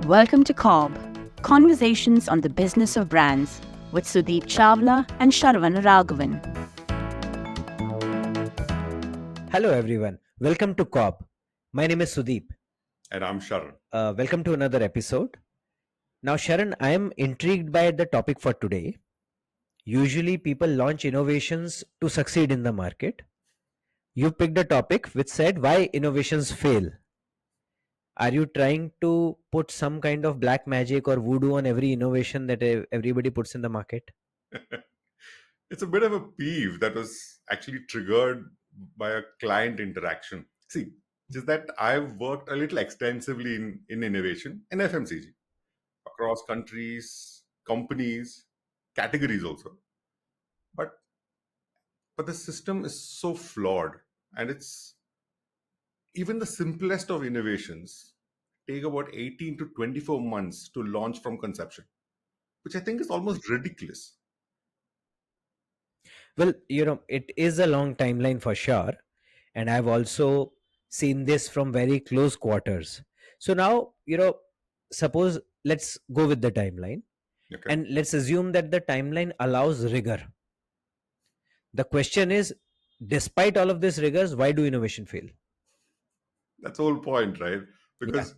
Welcome to CoBB, Conversations on the Business of Brands with Sudeep Chawla and Sharan Raghavan. Hello everyone, welcome to CoBB. My name is Sudeep. And I'm Sharan. Welcome to another episode. Now Sharan, I am intrigued by the topic for today. Usually people launch innovations to succeed in the market. You picked a topic which said why innovations fail. Are you trying to put some kind of black magic or voodoo on every innovation that everybody puts in the market? It's a bit of a peeve that was actually triggered by a client interaction. See, just that I've worked a little extensively in innovation in FMCG across countries, companies, categories also. But the system is so flawed, and it's even the simplest of innovations take about 18 to 24 months to launch from conception, which I think is almost ridiculous. Well, it is a long timeline for sure. And I've also seen this from very close quarters. So now, suppose let's go with the timeline. Okay. And let's assume that the timeline allows rigor. The question is, despite all of this rigors, why do innovation fail? That's the whole point, right? Because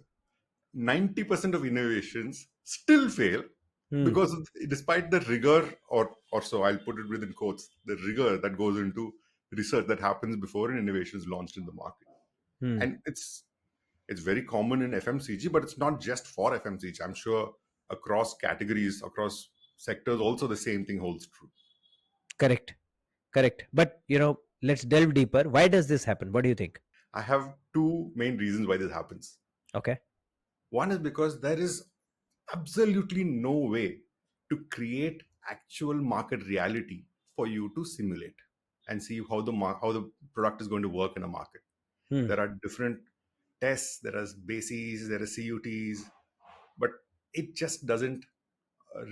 90% of innovations still fail because despite the rigor, or so I'll put it within quotes, the rigor that goes into research that happens before an innovation is launched in the market. And it's very common in FMCG, but it's not just for FMCG. I'm sure across categories, across sectors, also the same thing holds true. Correct. But, let's delve deeper. Why does this happen? What do you think? I have two main reasons why this happens. Okay. One is because there is absolutely no way to create actual market reality for you to simulate and see how the product is going to work in a market. There are different tests, there are bases, there are CUTs, but it just doesn't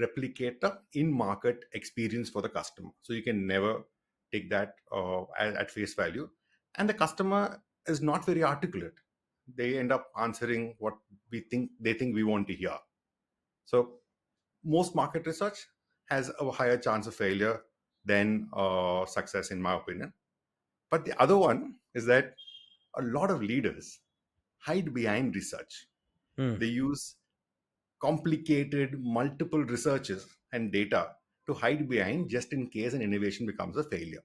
replicate the in-market experience for the customer. So you can never take that at face value. And the customer is not very articulate. They end up answering what they think we want to hear. So most market research has a higher chance of failure than success, in my opinion. But the other one is that a lot of leaders hide behind research. They use complicated multiple researches and data to hide behind just in case an innovation becomes a failure.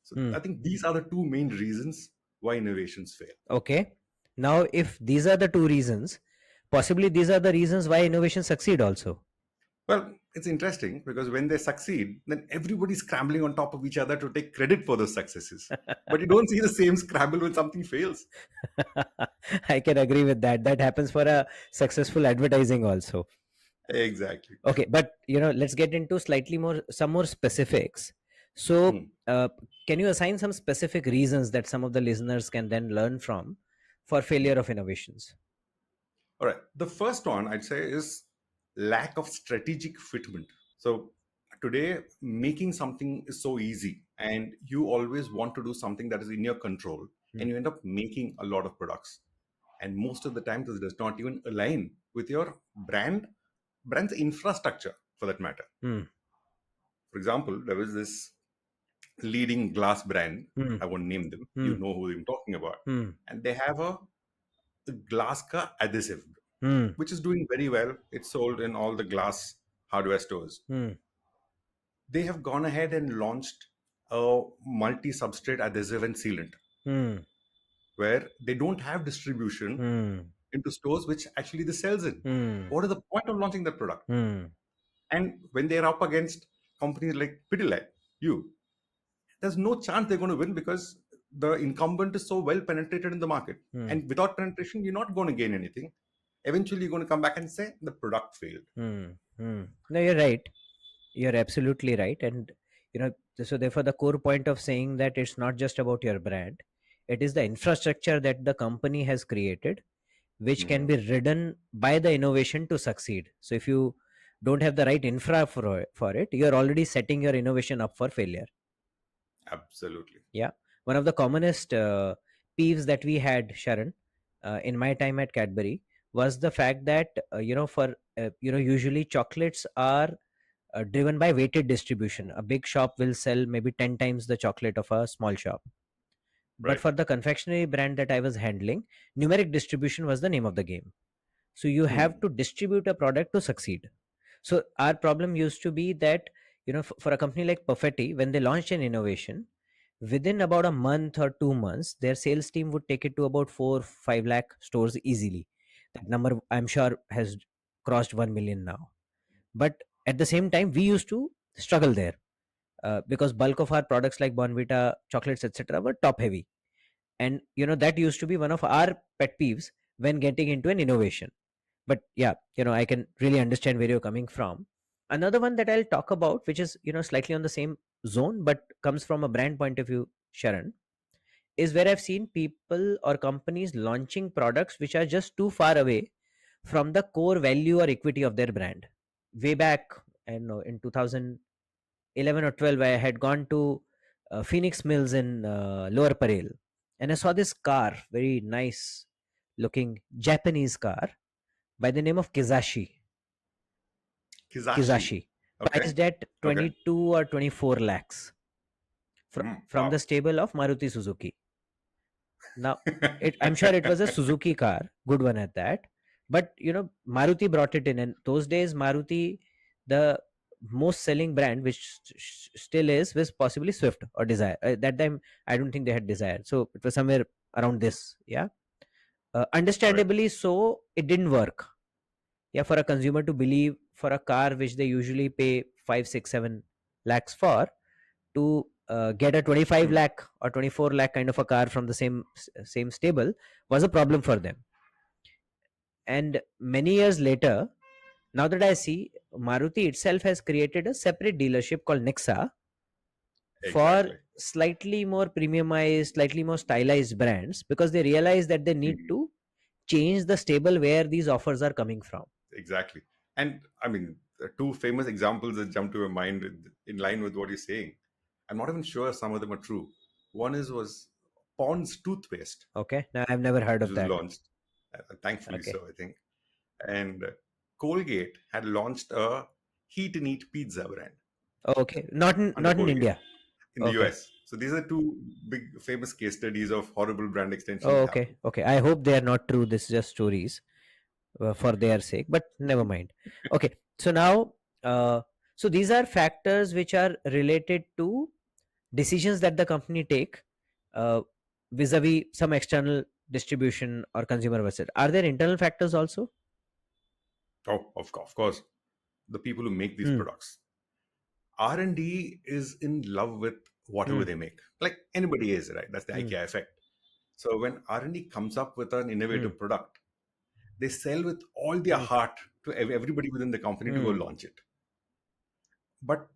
So I think these are the two main reasons why innovations fail. Okay. Now, if these are the two reasons, possibly these are the reasons why innovations succeed also. Well, it's interesting because when they succeed, then everybody's scrambling on top of each other to take credit for those successes. But you don't see the same scramble when something fails. I can agree with that. That happens for a successful advertising also. Exactly. Okay, but let's get into some more specifics. So, can you assign some specific reasons that some of the listeners can then learn from for failure of innovations? All right. The first one I'd say is lack of strategic fitment. So today, making something is so easy, and you always want to do something that is in your control, and you end up making a lot of products. And most of the time, this does not even align with your brand's infrastructure, for that matter. For example, there was this leading glass brand. I won't name them. You know who I'm talking about. And they have a glass ka adhesive, which is doing very well. It's sold in all the glass hardware stores. They have gone ahead and launched a multi-substrate adhesive and sealant, where they don't have distribution into stores which actually this sells in. What is the point of launching that product? And when they're up against companies like Pidilite, there's no chance they're going to win because the incumbent is so well penetrated in the market. And without penetration, you're not going to gain anything. Eventually, you're going to come back and say the product failed. No, you're right. You're absolutely right. And, so therefore the core point of saying that it's not just about your brand, it is the infrastructure that the company has created, which can be ridden by the innovation to succeed. So if you don't have the right infra for it, you're already setting your innovation up for failure. Absolutely. Yeah. One of the commonest peeves that we had, Sharan, in my time at Cadbury was the fact that usually chocolates are driven by weighted distribution. A big shop will sell maybe 10 times the chocolate of a small shop. But Right. for the confectionery brand that I was handling, numeric distribution was the name of the game. So you have Hmm. to distribute a product to succeed. So our problem used to be that, for a company like Perfetti, when they launched an innovation, within about a month or 2 months, their sales team would take it to about 4 5 lakh stores easily. That number, I'm sure, has crossed 1 million now. But at the same time, we used to struggle there, because bulk of our products like Bonvita, chocolates, etc., were top heavy. And that used to be one of our pet peeves when getting into an innovation. But yeah, I can really understand where you're coming from. Another one that I'll talk about, which is slightly on the same zone but comes from a brand point of view, Sharon, is where I've seen people or companies launching products which are just too far away from the core value or equity of their brand. Way back, I don't know, in 2011 or 12, I had gone to Phoenix Mills in Lower Parel, and I saw this car, very nice looking Japanese car by the name of Kizashi. Kizashi, Okay. priced at Okay. 22 or 24 lakhs, from the Wow. stable of Maruti Suzuki. Now, I'm sure it was a Suzuki car, good one at that. But Maruti brought it in, and those days Maruti, the most selling brand, which still is, was possibly Swift or Desire. That time, I don't think they had Desire, so it was somewhere around this. Yeah, Right. understandably so, it didn't work. Yeah, for a consumer to believe for a car which they usually pay 5 6 7 lakhs for, to get a 25 Hmm. lakh or 24 lakh kind of a car from the same stable was a problem for them. And many years later, now that I see, Maruti itself has created a separate dealership called Nexa for Exactly. slightly more premiumized, slightly more stylized brands, because they realize that they need Mhm. to change the stable where these offers are coming from. Exactly. And I mean, the two famous examples that jump to your mind in line with what you're saying. I'm not even sure some of them are true. One was Pond's toothpaste, Okay, now I've never heard which of was that. launched, thankfully Okay. so, I think. And Colgate had launched a heat and eat pizza brand Okay, not in under Colgate India. in the Okay. US. So these are two big famous case studies of horrible brand extensions Oh, that okay. happen. Okay. I hope they are not true. This is just stories for their sake, but never mind. Okay. So now, uh, so these are factors which are related to decisions that the company take, uh, vis-a-vis some external distribution or consumer visit. Are there internal factors also? Oh, of course, the people who make these Hmm. products. R&D is in love with whatever Hmm. they make. Like anybody is, right? That's the Hmm. IKEA effect. So when R&D comes up with an Hmm. innovative product, they sell with all their Hmm. heart to everybody within the company to go Hmm. launch it. But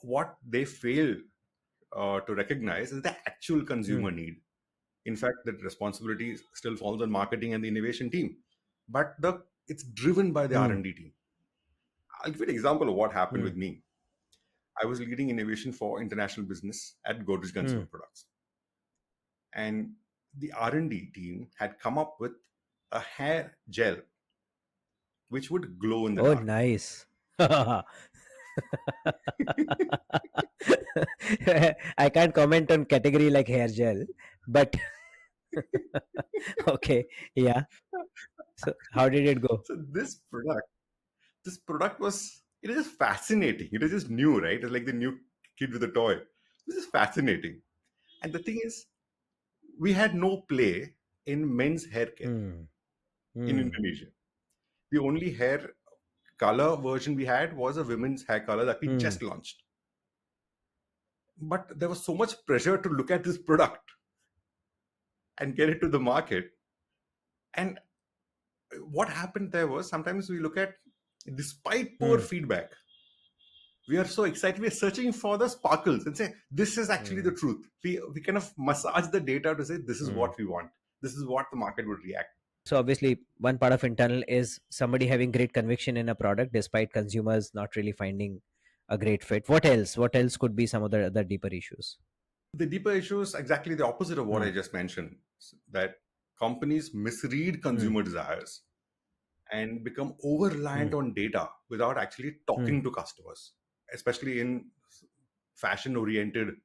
what they fail to recognize is the actual Hmm. consumer need. In fact, that responsibility still falls on marketing and the innovation team, but it's driven by the Hmm. R&D team. I'll give you an example of what happened Hmm. with me. I was leading innovation for international business at Godrej Hmm. Consumer Products, and the R&D team had come up with a hair gel which would glow in the Oh, dark. nice. I can't comment on category like hair gel, but okay, yeah. So how did it go? So this product was, it is just fascinating. It is just new, right? It's like the new kid with a toy. This is fascinating. And the thing is, we had no play in men's hair care Hmm. in Hmm. Indonesia. The only hair color version we had was a women's hair color that we Hmm. just launched. But there was so much pressure to look at this product and get it to the market. And what happened there was, sometimes we look at, despite poor Hmm. feedback, we are so excited, we're searching for the sparkles and say this is actually the Hmm. truth. We kind of massage the data to say this is Hmm. what we want, this is what the market would react. So obviously, one part of internal is somebody having great conviction in a product despite consumers not really finding a great fit. What else? What else could be some of the other deeper issues? The deeper issue is exactly the opposite of what I just mentioned, that companies misread consumer desires and become over reliant on data without actually talking to customers, especially in fashion oriented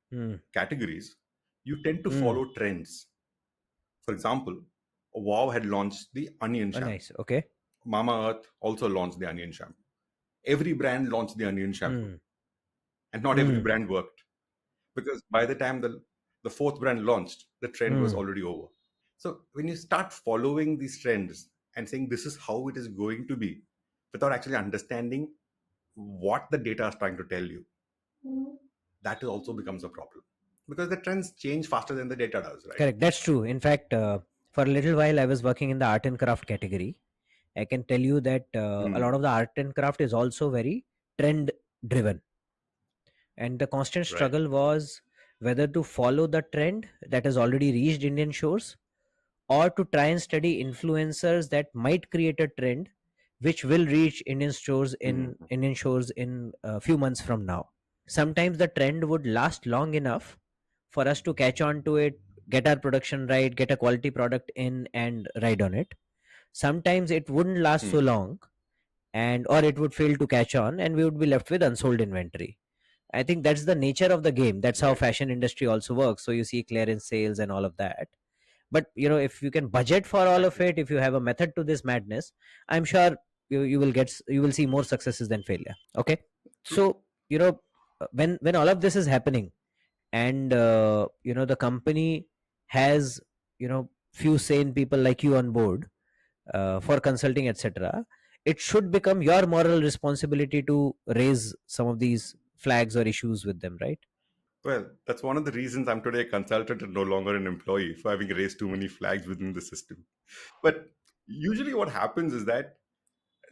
categories. You tend to follow trends. For example, Wow had launched the onion Oh, shampoo. nice. Okay. Mama Earth also launched the onion shampoo. Every brand launched the onion shampoo, and not every brand worked, because by the time the fourth brand launched, the trend was already over. So when you start following these trends and saying this is how it is going to be, without actually understanding what the data is trying to tell you, that also becomes a problem, because the trends change faster than the data does, right? Correct. That's true. In fact, for a little while, I was working in the art and craft category. I can tell you that a lot Hmm. of the art and craft is also very trend driven. And the constant Right. struggle was whether to follow the trend that has already reached Indian shores, or to try and study influencers that might create a trend which will reach Hmm. Indian shores in a few months from now. Sometimes the trend would last long enough for us to catch on to it, get our production right, get a quality product in, and ride on it. Sometimes it wouldn't last so Hmm. long, and or it would fail to catch on, and we would be left with unsold inventory. I think that's the nature of the game. That's how Right. fashion industry also works. So you see clearance sales and all of that. But if you can budget for all of Exactly. it, if you have a method to this madness, I'm sure you will see more successes than failure. Okay. True. So when all of this is happening, and the company has few sane people like you on board for consulting, etc., it should become your moral responsibility to raise some of these flags or issues with them, right? Well, that's one of the reasons I'm today a consultant and no longer an employee, for having raised too many flags within the system. But usually what happens is that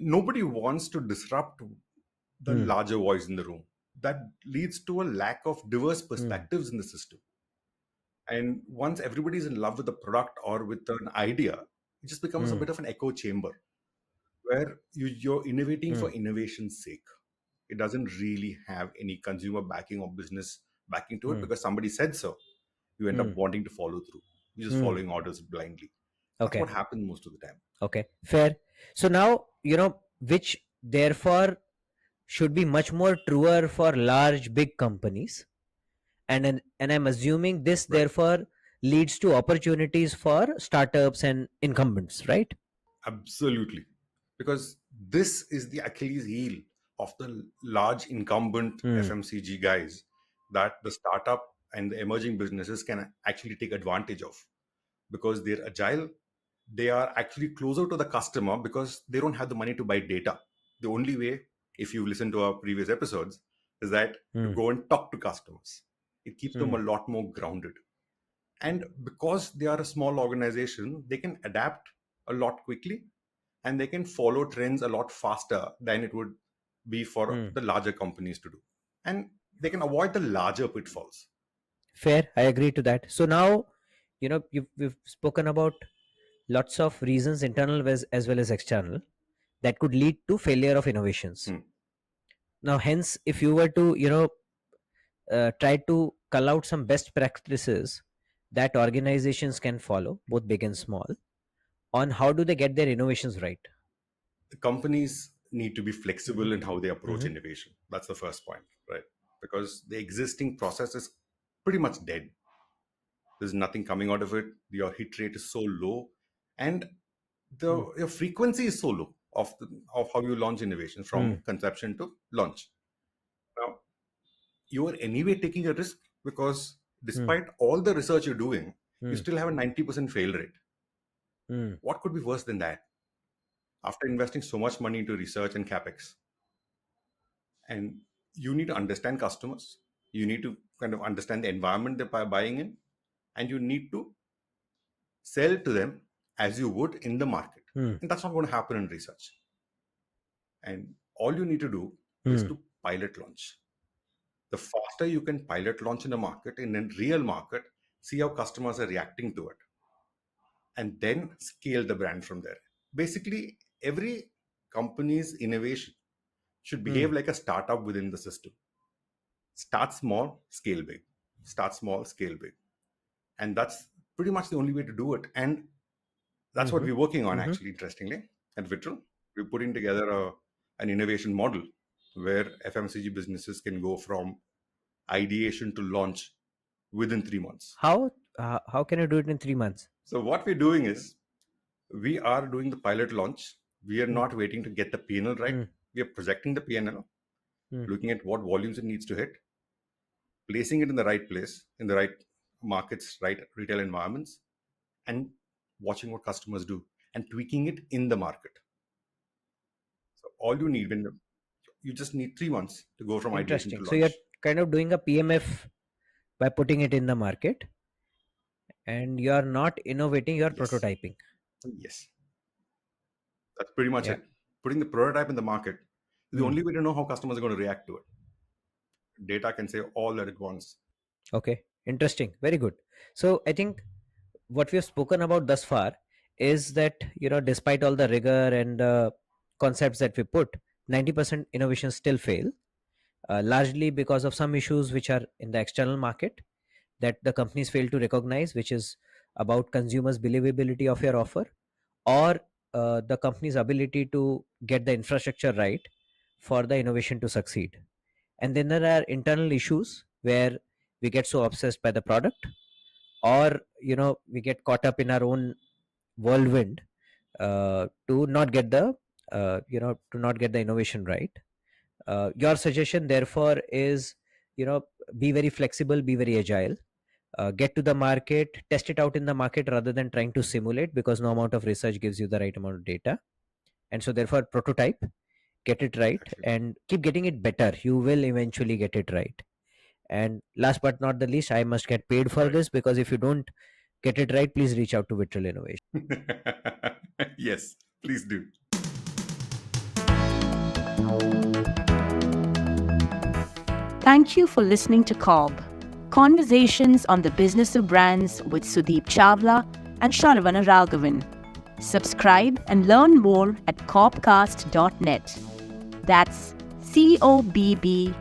nobody wants to disrupt the Hmm. larger voice in the room. That leads to a lack of diverse Hmm. perspectives in the system. And once everybody's in love with the product or with an idea, it just becomes a Hmm. bit of an echo chamber where you're innovating Hmm. for innovation's sake. It doesn't really have any consumer backing or business backing to it, Hmm. because somebody said so. You end up Hmm. wanting to follow through. You're just Hmm. following orders blindly. That's Okay. what happens most of the time. Okay. Fair. So now which therefore should be much more truer for large big companies, and I'm assuming this Right. therefore leads to opportunities for startups and incumbents, right? Absolutely. Because this is the Achilles heel of the large incumbent Hmm. FMCG guys that the startup and the emerging businesses can actually take advantage of, because they're agile. They are actually closer to the customer because they don't have the money to buy data. The only way, if you listen to our previous episodes, is that you Hmm. go and talk to customers. It keeps them Hmm. a lot more grounded. And because they are a small organization, they can adapt a lot quickly, and they can follow trends a lot faster than it would be for Hmm. the larger companies to do. And they can avoid the larger pitfalls. Fair. I agree to that. So now, we've spoken about lots of reasons, internal as well as external, that could lead to failure of innovations. Hmm. Now, hence, if you were to, try to cull out some best practices that organizations can follow, both big and small, on how do they get their innovations right. The companies need to be flexible in how they approach Mm-hmm. innovation. That's the first point, right? Because the existing process is pretty much dead. There's nothing coming out of it. Your hit rate is so low, and your frequency is so low of how you launch innovation Mm-hmm. from conception to launch. Now, you are anyway taking a risk, because despite all the research you're doing, you still have a 90% fail rate. Mm-hmm. What could be worse than that after investing so much money into research and capex? And you need to understand customers. You need to kind of understand the environment they're buying in, and you need to sell to them as you would in the market. And that's not going to happen in research. And all you need to do is Mm-hmm. to pilot launch. The faster you can pilot launch in a market, in a real market, see how customers are reacting to it, and then scale the brand from there. Basically, every company's innovation should behave like a startup within the system. Start small, scale big. start small, scale big. And that's pretty much the only way to do it. And that's what we're working on, actually, interestingly, at Vitral. We're putting together an innovation model where FMCG businesses can go from ideation to launch within 3 months. How can you do it in 3 months? So what we're doing is we are doing the pilot launch. We are not waiting to get the P&L right. We are projecting the P&L, looking at what volumes it needs to hit, placing it in the right place, in the right markets, right retail environments, and watching what customers do and tweaking it in the market. So all you need, when you just need 3 months to go from ideation to launch. So you're kind of doing a PMF by putting it in the market, and you're not innovating, you're prototyping. Yes. That's pretty much it. Putting the prototype in the market is the only way to know how customers are going to react to it. Data can say all that it wants. Okay, interesting. Very good. So I think what we have spoken about thus far is that, despite all the rigor and concepts that we put, 90% innovations still fail, largely because of some issues which are in the external market that the companies fail to recognize, which is about consumers' believability of your offer, or the company's ability to get the infrastructure right for the innovation to succeed. And then there are internal issues where we get so obsessed by the product, or we get caught up in our own whirlwind to not get the innovation right. Your suggestion therefore is, be very flexible, be very agile, get to the market, test it out in the market rather than trying to simulate, because no amount of research gives you the right amount of data. And so therefore prototype, get it right, and keep getting it better. You will eventually get it right. And last but not the least, I must get paid for this, because if you don't get it right, please reach out to Vitral Innovation. Yes, please do. Thank you for listening to CoBB, Conversations on the Business of Brands with Sudeep Chawla and Sharan Raghavan. Subscribe and learn more at cobcast.net. That's CoBBcast.net.